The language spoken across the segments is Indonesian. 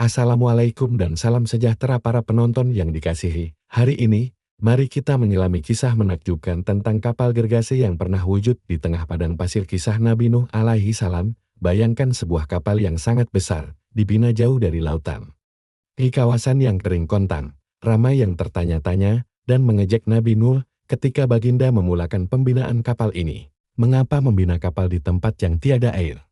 Assalamualaikum dan salam sejahtera para penonton yang dikasihi. Hari ini, mari kita menyelami kisah menakjubkan tentang kapal gergasi yang pernah wujud di tengah padang pasir. Kisah Nabi Nuh alaihi salam. Bayangkan sebuah kapal yang sangat besar, dibina jauh dari lautan. Di kawasan yang kering kontang, ramai yang tertanya-tanya dan mengejek Nabi Nuh ketika baginda memulakan pembinaan kapal ini. Mengapa membina kapal di tempat yang tiada air?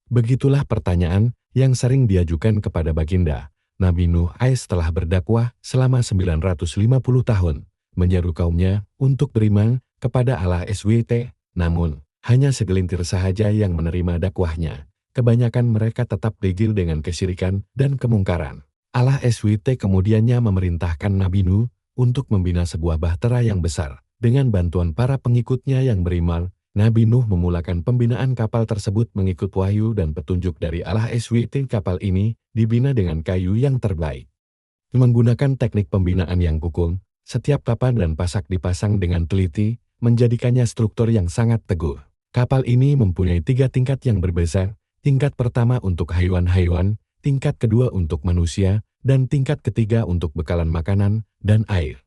Begitulah pertanyaan yang sering diajukan kepada baginda. Nabi Nuh telah berdakwah selama 950 tahun, menyeru kaumnya untuk beriman kepada Allah SWT, namun hanya segelintir sahaja yang menerima dakwahnya. Kebanyakan mereka tetap degil dengan kesyirikan dan kemungkaran. Allah SWT kemudiannya memerintahkan Nabi Nuh untuk membina sebuah bahtera yang besar. Dengan bantuan para pengikutnya yang beriman, Nabi Nuh memulakan pembinaan kapal tersebut mengikut wahyu dan petunjuk dari Allah SWT. Kapal ini dibina dengan kayu yang terbaik. Menggunakan teknik pembinaan yang kukuh, setiap papan dan pasak dipasang dengan teliti, menjadikannya struktur yang sangat teguh. Kapal ini mempunyai 3 tingkat yang berbeda. Tingkat pertama untuk haiwan-haiwan, tingkat kedua untuk manusia, dan tingkat ketiga untuk bekalan makanan dan air.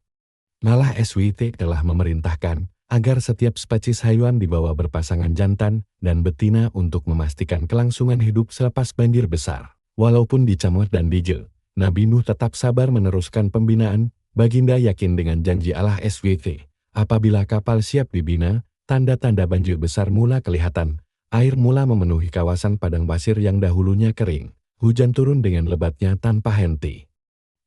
Allah SWT telah memerintahkan agar setiap spesies haiwan dibawa berpasangan jantan dan betina untuk memastikan kelangsungan hidup selepas banjir besar. Walaupun dicamur dan dijel, Nabi Nuh tetap sabar meneruskan pembinaan. Baginda yakin dengan janji Allah SWT. Apabila kapal siap dibina, tanda-tanda banjir besar mula kelihatan. Air mula memenuhi kawasan padang pasir yang dahulunya kering. Hujan turun dengan lebatnya tanpa henti.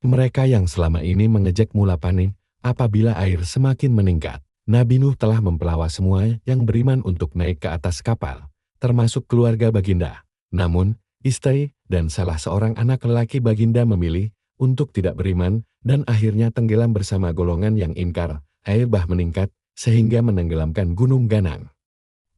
Mereka yang selama ini mengejek mula panik apabila air semakin meningkat. Nabi Nuh telah mempelawa semua yang beriman untuk naik ke atas kapal, termasuk keluarga baginda. Namun, istri dan salah seorang anak lelaki baginda memilih untuk tidak beriman dan akhirnya tenggelam bersama golongan yang ingkar. Air bah meningkat sehingga menenggelamkan gunung Ganang.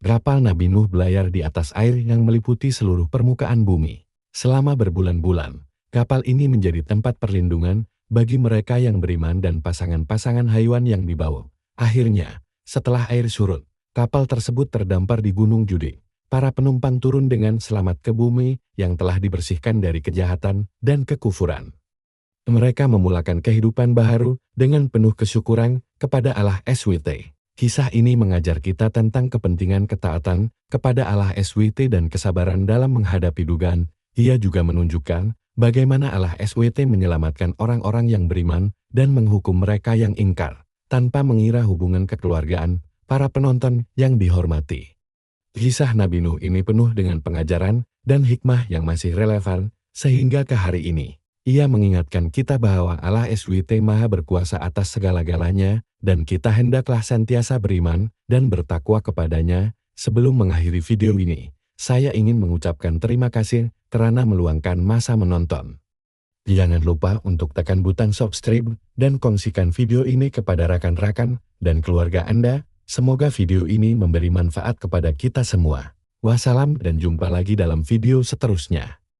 Kapal Nabi Nuh belayar di atas air yang meliputi seluruh permukaan bumi. Selama berbulan-bulan, kapal ini menjadi tempat perlindungan bagi mereka yang beriman dan pasangan-pasangan haiwan yang dibawa. Akhirnya, setelah air surut, kapal tersebut terdampar di Gunung Judi. Para penumpang turun dengan selamat ke bumi yang telah dibersihkan dari kejahatan dan kekufuran. Mereka memulakan kehidupan baru dengan penuh kesyukuran kepada Allah SWT. Kisah ini mengajar kita tentang kepentingan ketaatan kepada Allah SWT dan kesabaran dalam menghadapi dugaan. Ia juga menunjukkan bagaimana Allah SWT menyelamatkan orang-orang yang beriman dan menghukum mereka yang ingkar, tanpa mengira hubungan kekeluargaan. Para penonton yang dihormati, kisah Nabi Nuh ini penuh dengan pengajaran dan hikmah yang masih relevan sehingga ke hari ini. Ia mengingatkan kita bahwa Allah SWT Maha berkuasa atas segala-galanya dan kita hendaklah sentiasa beriman dan bertakwa kepadanya. Sebelum mengakhiri video ini, saya ingin mengucapkan terima kasih karena meluangkan masa menonton. Jangan lupa untuk tekan butang subscribe dan kongsikan video ini kepada rakan-rakan dan keluarga Anda. Semoga video ini memberi manfaat kepada kita semua. Wassalam dan jumpa lagi dalam video seterusnya.